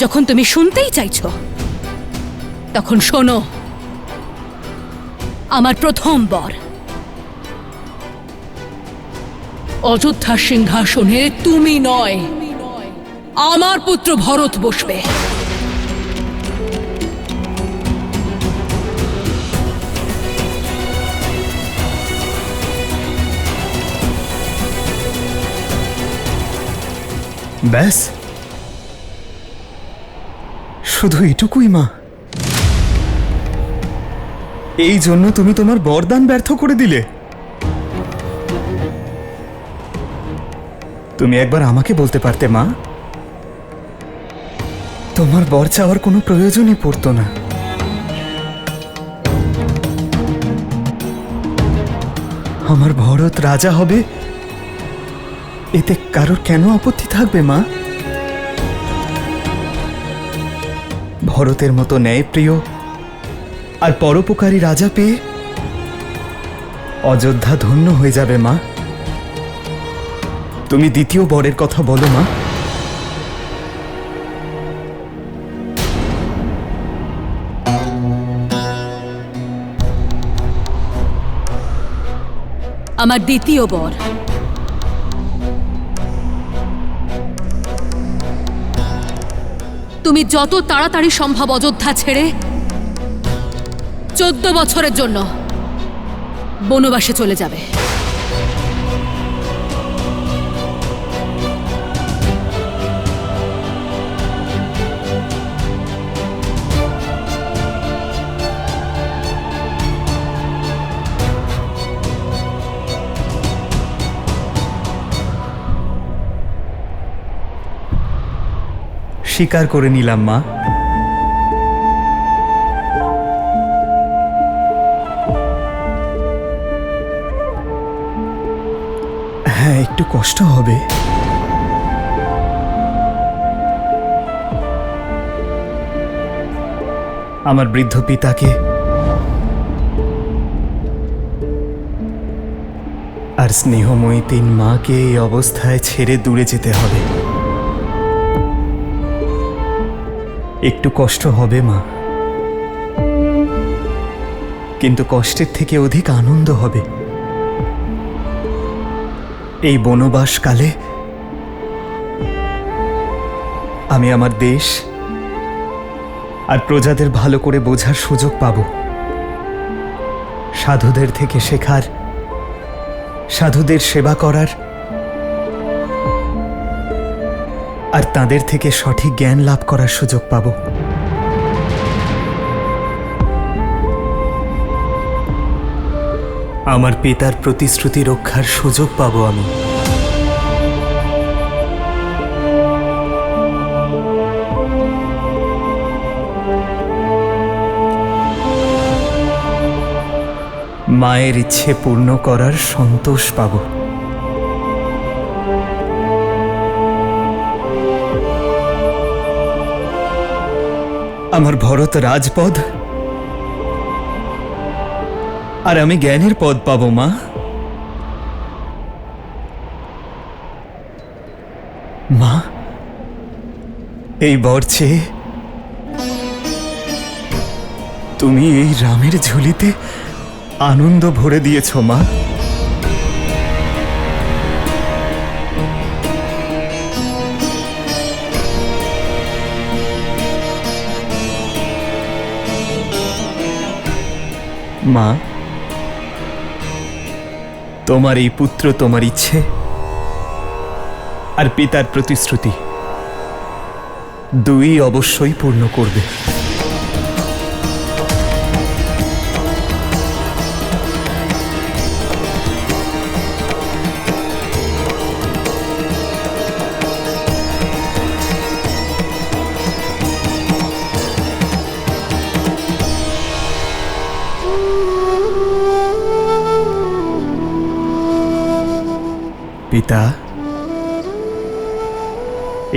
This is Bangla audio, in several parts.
যখন তুমি শুনতেই চাইছো, তখন শোনো। আমার প্রথম বর অযোধ্যার সিংহাসনে তুমি নয়, আমার পুত্র ভরত বসবে। ব্যাস, শুধু এটুকুই মা? এই জন্য তুমি তোমার বরদান ব্যর্থ করে দিলে? তুমি একবার আমাকে বলতে পারতে মা, তোমার বর চাওয়ার কোনো প্রয়োজনই পড়তো না। আমার ভরত রাজা হবে, এতে কারোর কেন আপত্তি থাকবে মা? ভরতের মতো ন্যায়প্রিয় আর পরোপকারী রাজা পেয়ে অযোধ্যা ধন্য হয়ে যাবে মা। তুমি দ্বিতীয় বরের কথা বলো মা। আমার দ্বিতীয় বর তুমি যত তাড়াতাড়ি সম্ভব অযোধ্যা ছেড়ে 14 বছরের জন্য বনবাসে চলে যাবে। স্বীকার করে নিলাম মা। হ্যাঁ, একটু কষ্ট হবে। আমার বৃদ্ধ পিতাকে আর স্নেহময়ী 3 মাকে এই অবস্থায় ছেড়ে দূরে যেতে হবে। একটু কষ্ট হবে মা, কিন্তু কষ্টের থেকে অধিক আনন্দ হবে। এই বনবাসকালে আমি আমার দেশ আর প্রজাদের ভালো করে বোঝার সুযোগ পাব, সাধুদের থেকে শেখার, সাধুদের সেবা করার, আর তাদের থেকে সঠিক জ্ঞান লাভ করার সুযোগ পাব। আমার পিতার প্রতিশ্রুতি রক্ষার সুযোগ পাব আমি। মায়ের ইচ্ছে পূর্ণ করার সন্তোষ পাব। আমার ভরত রাজপদ আর আমি জ্ঞানের পদ পাবো মা। মা, এই বর চেয়ে তুমি এই রামের ঝুলিতে আনন্দ ভরে দিয়েছ মা। মা, তোমার এই পুত্র তোমার ইচ্ছে আর পিতার প্রতিশ্রুতি দুই অবশ্যই পূর্ণ করবে। পিতা,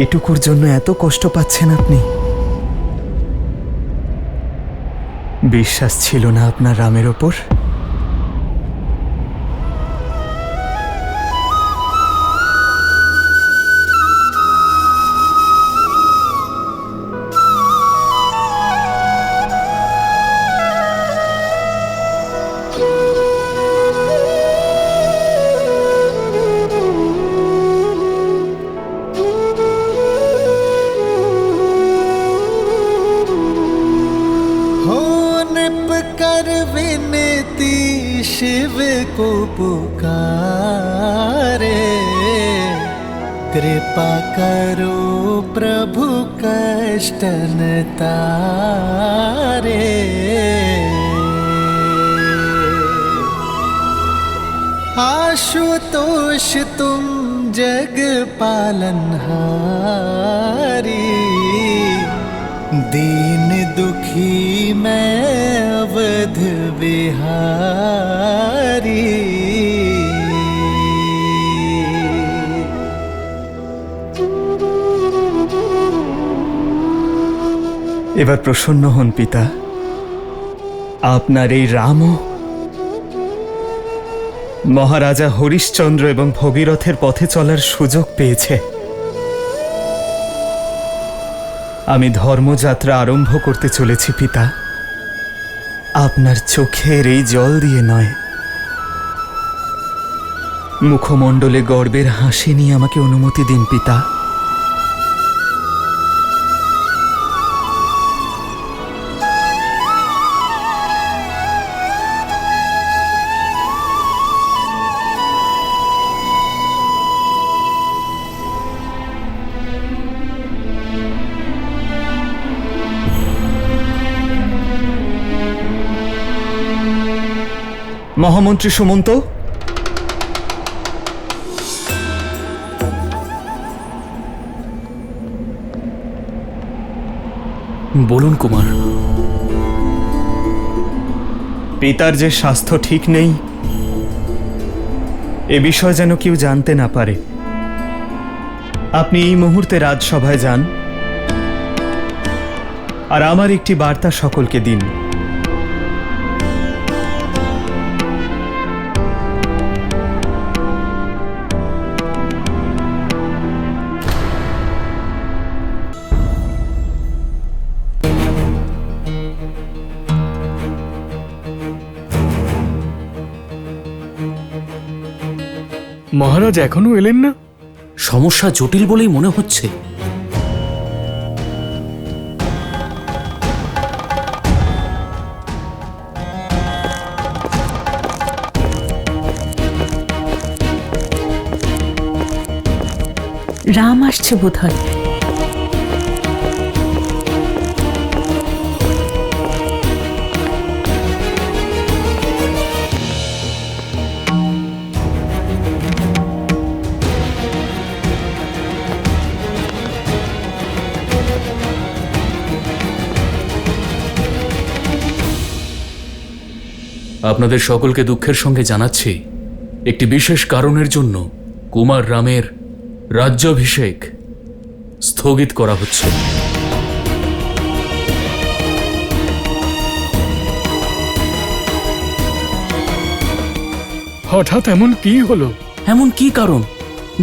এটুকুর জন্য এত কষ্ট পাচ্ছেন আপনি? বিশ্বাস ছিল না আপনার রামের ওপর? शिव को पुकारे, कृपा करो प्रभु कष्ट न तारे। आशुतोष तुम जग पालनहारी, दीन दुखी मैं अवध बिहारी। এবার প্রসন্ন হন পিতা, আপনার এই রামও মহারাজা হরিশ্চন্দ্র এবং ভগীরথের পথে চলার সুযোগ পেয়েছে। আমি ধর্মযাত্রা আরম্ভ করতে চলেছি পিতা, আপনার চোখের এই জল দিয়ে নয়। মুখমণ্ডলে গর্বের হাসি নিয়ে আমাকে অনুমতি দিন পিতা। মহামন্ত্রী সুমন্ত, বলুন কুমার। পিতার যে স্বাস্থ্য ঠিক নেই এ বিষয় যেন কেউ জানতে না পারে। আপনি এই মুহূর্তে রাজসভায় যান আর আমার একটি বার্তা সকলকে দিন। মহারাজ এখনো এলেন না? সমস্যা জটিল বলেই মনে হচ্ছে। রাম আসছে বোধহয়। আপনাদের সকলকে দুঃখের সঙ্গে জানাচ্ছি, একটি বিশেষ কারণের জন্য কুমার রামের রাজ্যাভিষেক স্থগিত করা হচ্ছে। হঠাৎ এমন কি হলো? এমন কি কারণ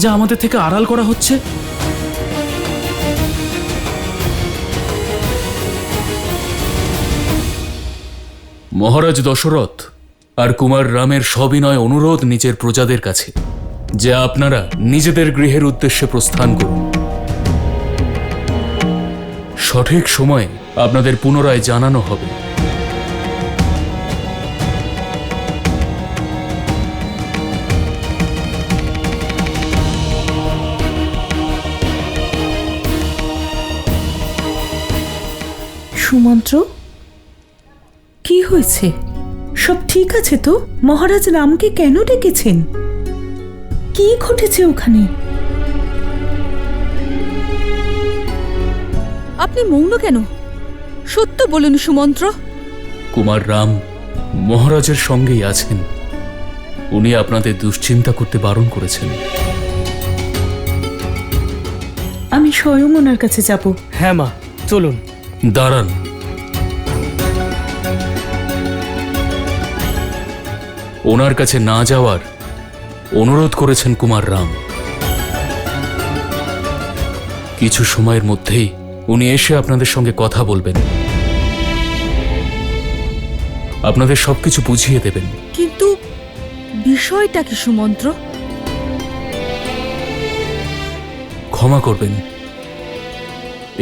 যা আমাদের থেকে আড়াল করা হচ্ছে? মহারাজ দশরথ আর কুমার রামের সবিনয় অনুরোধ নিজের প্রজাদের কাছে যে আপনারা নিজেদের গৃহের উদ্দেশ্যে প্রস্থান করুন। সঠিক সময়ে আপনাদের পুনরায় জানানো হবে। সুমন্ত্র, কি হয়েছে? সব ঠিক আছে তো? মহারাজ রামকে কেন ডেকেছেন? কি ঘটেছে ওখানে? আপনি মৌন কেন? সত্য বলুন সুমন্ত্র। কুমার রাম মহারাজের সঙ্গেই আছেন। উনি আপনাদের দুশ্চিন্তা করতে বারণ করেছেন। আমি স্বয়ং ওনার কাছে যাব। হ্যাঁ মা, চলুন। দাঁড়ান। ওনার কাছে না যাওয়ার অনুরোধ করেছেন কুমার রাম। কিছু সময়ের মধ্যেই উনি এসে আপনাদের সঙ্গে কথা বলবেন, আপনাদের সবকিছু বুঝিয়ে দেবেন। কিন্তু বিষয়টা কি সুমন্ত্র? ক্ষমা করবেন,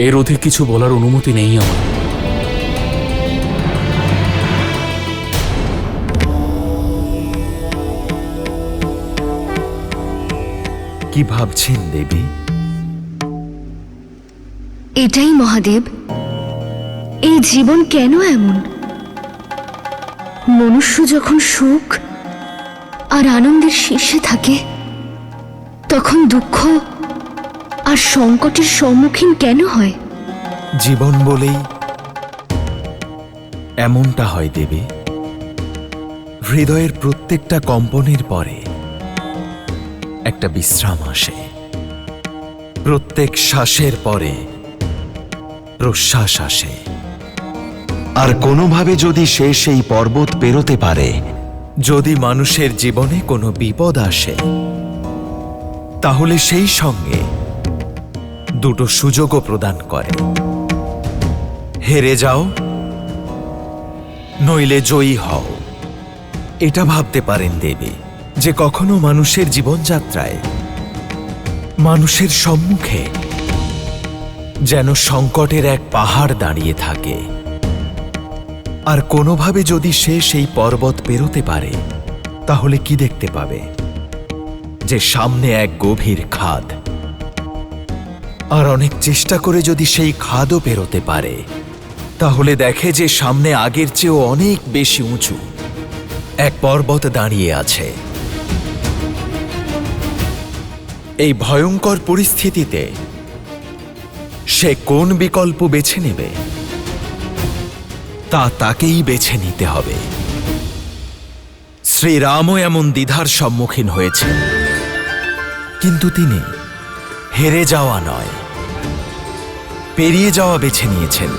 এর অধিক কিছু বলার অনুমতি নেই আমার। কি ভাবছেন দেবী? এটাই মহাদেব, এই জীবন কেন এমন? মনুষ্য যখন সুখ আর আনন্দের শীর্ষে থাকে, তখন দুঃখ আর সংকটের সম্মুখীন কেন হয়? জীবন বলেই এমনটা হয় দেবী। হৃদয়ের প্রত্যেকটা কম্পনের পরে একটা বিশ্রাম আসে, প্রত্যেক শ্বাসের পরে প্রশ্বাস আসে। আর কোনোভাবে যদি সে সেই পর্বত পেরোতে পারে, যদি মানুষের জীবনে কোনো বিপদ আসে, তাহলে সেই সঙ্গে দুটো সুযোগও প্রদান করে। হেরে যাও, নইলে জয়ী হও। এটা ভাবতে পারেন দেবী যে কখনো মানুষের জীবনযাত্রায় মানুষের সম্মুখে যেন সংকটের এক পাহাড় দাঁড়িয়ে থাকে, আর কোনোভাবে যদি সে সেই পর্বত পেরোতে পারে, তাহলে কি দেখতে পাবে? যে সামনে এক গভীর খাদ। আর অনেক চেষ্টা করে যদি সেই খাদও পেরোতে পারে, তাহলে দেখে যে সামনে আগের চেয়েও অনেক বেশি উঁচু এক পর্বত দাঁড়িয়ে আছে। এই ভয়ঙ্কর পরিস্থিতিতে সে কোন বিকল্প বেছে নেবে, তা তাকেই বেছে নিতে হবে। শ্রীরামও এমন দ্বিধার সম্মুখীন হয়েছেন, কিন্তু তিনি হেরে যাওয়া নয়, পেরিয়ে যাওয়া বেছে নিয়েছেন।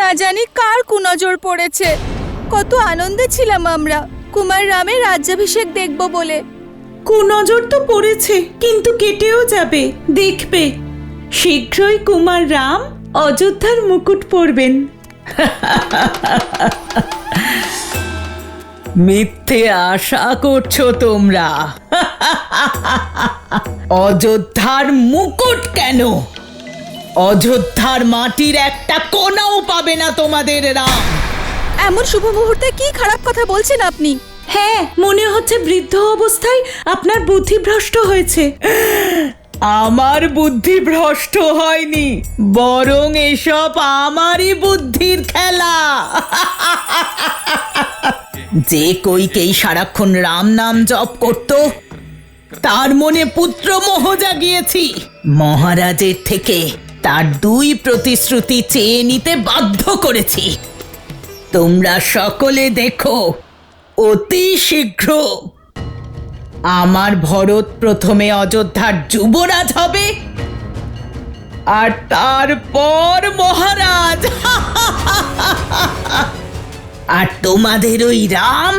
না জানি কার কুনজর পড়েছে। কত আনন্দে ছিলাম আমরা কুমার রামের রাজ্যাভিষেক দেখব বলে। কুনজর তো পড়েছে, কিন্তু কেটেও যাবে। দেখবে শীঘ্রই কুমার রাম অযোধ্যার মুকুট পরবেন। মিথ্যে আশা করছো তোমরা। অযোধ্যার মুকুট কেন, অযোধ্যার মাটির একটা কোনাও পাবে না তোমাদের রাম। এমন শুভ মুহূর্তে কি খারাপ কথা বলছেন আপনি? হ্যাঁ, মনে হচ্ছে বৃদ্ধ অবস্থায় আপনার বুদ্ধি ভ্রষ্ট হয়েছে। আমার বুদ্ধি ভ্রষ্ট হয়নি, বরং এসব আমারই বুদ্ধির খেলা। যে কইকেই সারাক্ষণ রাম নাম জপ করত, তার মনে পুত্র মোহ জাগিয়েছি। মহারাজের থেকে তার 2 প্রতিশ্রুতি চেয়ে নিতে বাধ্য করেছি। তোমরা সকলে দেখো, অতি শীঘ্র আমার ভরত প্রথমে অযোধ্যার যুবরাজ হবে, আর তারপর মহারাজ। আর তোমাদের ওই রাম,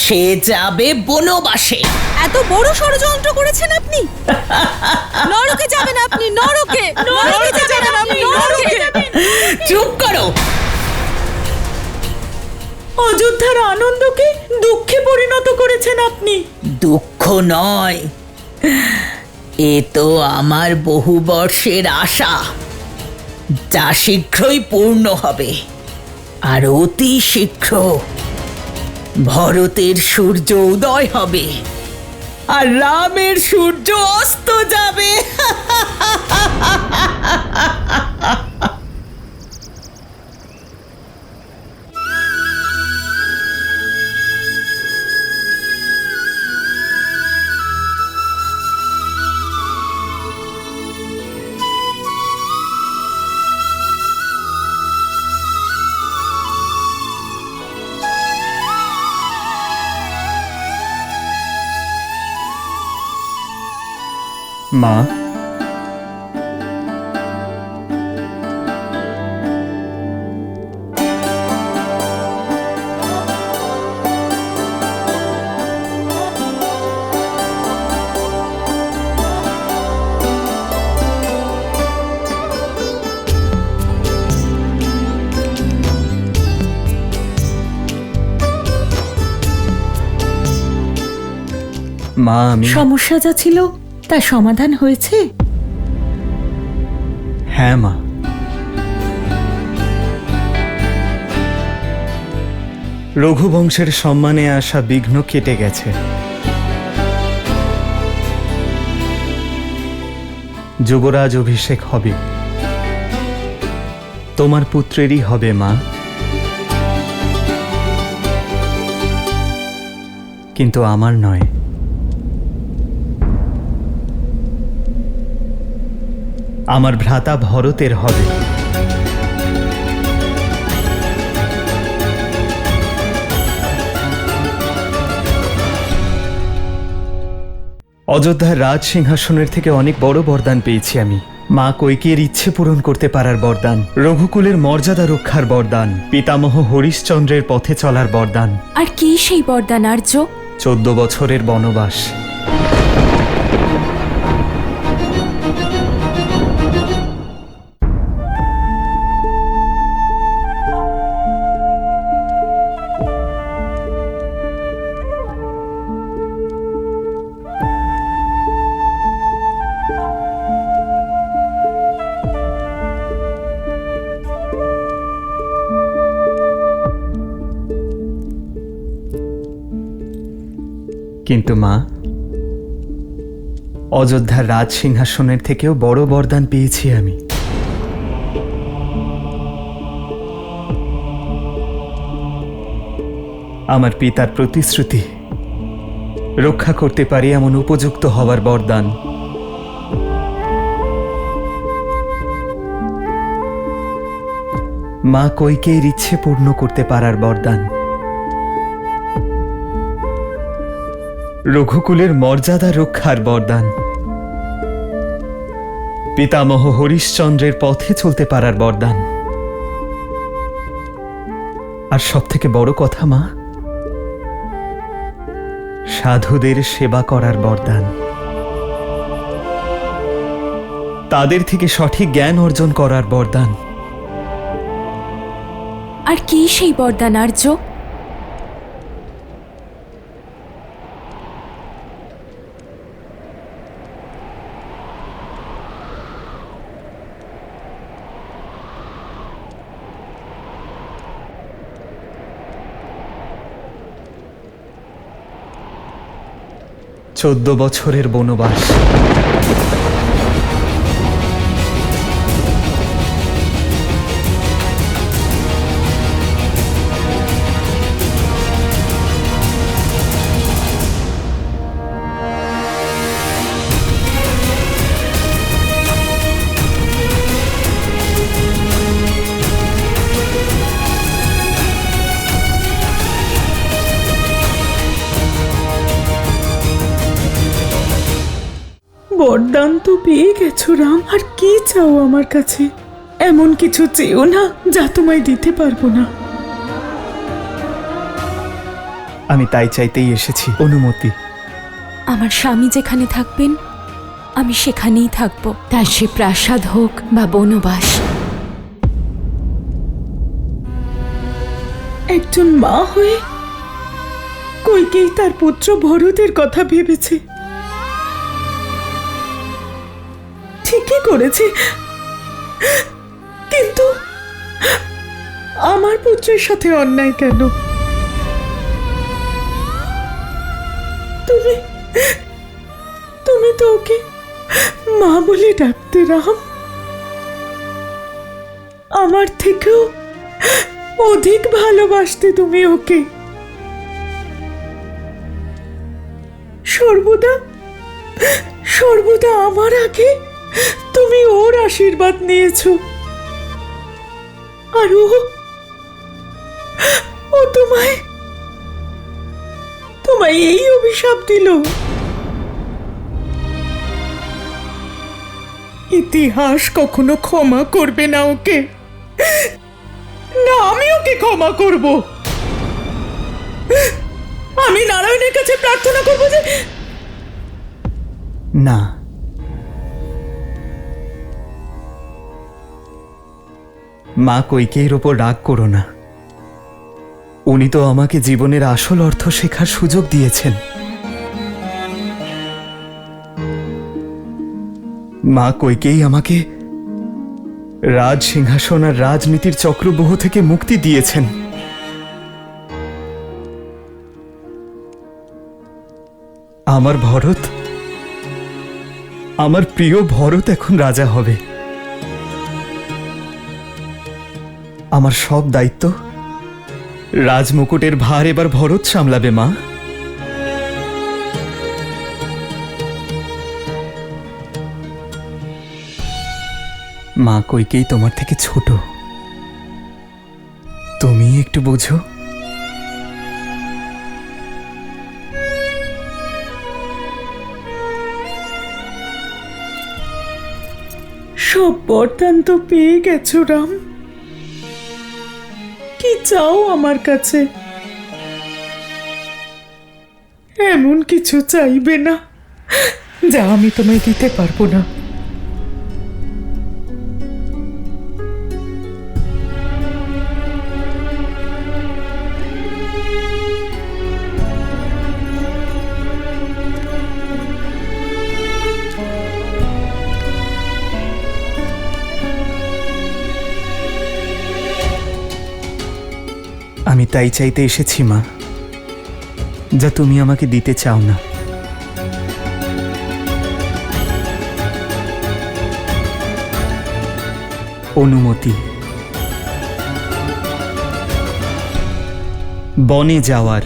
সে যাবে বনবাসে। এত বড় ষড়যন্ত্র করেছেন আপনি। নরকে যাবেন আপনি, নরকে। নরকে যাবেন আপনি, নরকে। চুপ করো। অযোধ্যার আনন্দকে দুঃখে পরিণত করেছেন আপনি। দুঃখ নয়, এ তো আমার বহু বর্ষের আশা, যা শীঘ্রই পূর্ণ হবে। আর অতি শীঘ্র ভরতের সূর্য উদয় হবে, আর রামের সূর্য অস্ত যাবে। মা, মা আমি সমস্যা যা ছিল তার সমাধান হয়েছে? হ্যাঁ মা, রঘুবংশের সম্মানে আসা বিঘ্ন কেটে গেছে। যুবরাজ অভিষেক হবে, তোমার পুত্রেরই হবে মা। কিন্তু আমার নয়। আমার ভ্রাতা ভরতের হবে। অযোধ্যার রাজ সিংহাসনের থেকে অনেক বড় বরদান পেয়েছি আমি। মা কৈকেয়ীর ইচ্ছে পূরণ করতে পারার বরদান, রঘুকুলের মর্যাদা রক্ষার বরদান, পিতামহ হরিশ্চন্দ্রের পথে চলার বরদান, আর কি সেই বরদান আর্য? 14 বছরের বনবাস। কিন্তু মা, অযোধ্যার রাজ সিংহাসনের থেকেও বড় বরদান পেয়েছি আমি। আমার পিতার প্রতিশ্রুতি রক্ষা করতে পারি এমন উপযুক্ত হওয়ার বরদান। মা কৈকেয়ীর ইচ্ছে পূর্ণ করতে পারার বরদান, রঘুকুলের মর্যাদা রক্ষার বরদান, পিতামহ হরিশ্চন্দ্রের পথে চলতে পারার বরদান, আর সব থেকে বড় কথা মা, সাধুদের সেবা করার বরদান, তাদের থেকে সঠিক জ্ঞান অর্জন করার বরদান। আর কি সেই বরদান আর্য? চোদ্দ বছরের বনবাস। বরদান তো পেয়ে গেছো রাম, আর কি চাও আমার কাছে? এমন কিছু চেও না যা তোমায় দিতে পারবো না। আমি তাই চাইতেই এসেছি, অনুমতি। আমার স্বামী যেখানে থাকবেন আমি সেখানেই থাকব, তার সে প্রাসাদ হোক বা বনবাস। একজন মা হয়ে কৈকেয়ী তার পুত্র ভরতের কথা ভেবেছে, ঠিকই করেছে। কিন্তু আমার পুত্রের সাথে অন্যায় কেন? তুমি তো ওকে মা বলে ডাকতে রাম। আমার থেকেও অধিক ভালোবাসতে তুমি ওকে। সর্বদা সর্বদা আমার আগে তুমি ওর আশীর্বাদ নিয়েছো, আর ও তোমায় এই অভিশাপ দিল। ইতিহাস কখনো ক্ষমা করবে না ওকে, না আমি ওকে ক্ষমা করব। আমি নারায়ণের কাছে প্রার্থনা করব যে না, মা কৈকেয়ীর ওপর রাগ করো না। উনি তো আমাকে জীবনের আসল অর্থ শেখার সুযোগ দিয়েছেন। মা কইকেই আমাকে রাজ সিংহাসন আর রাজনীতির চক্রব্যূহ থেকে মুক্তি দিয়েছেন। আমার ভরত, আমার প্রিয় ভরত এখন রাজা হবে। আমার সব দায়িত্ব, রাজমুকুটের ভার এবার ভরত সামলাবে মা। মা কইকেই তোমার থেকে ছোট, তুমি একটু বোঝো। সব বরদান তো পেয়ে গেছো রাম, কি চাও আমার কাছে? এমন কিছু চাইবে না যা আমি তোমায় দিতে পারবো না। আমি তাই চাইতে এসেছি মা, যা তুমি আমাকে দিতে চাও না। অনুমতি, বনে যাওয়ার।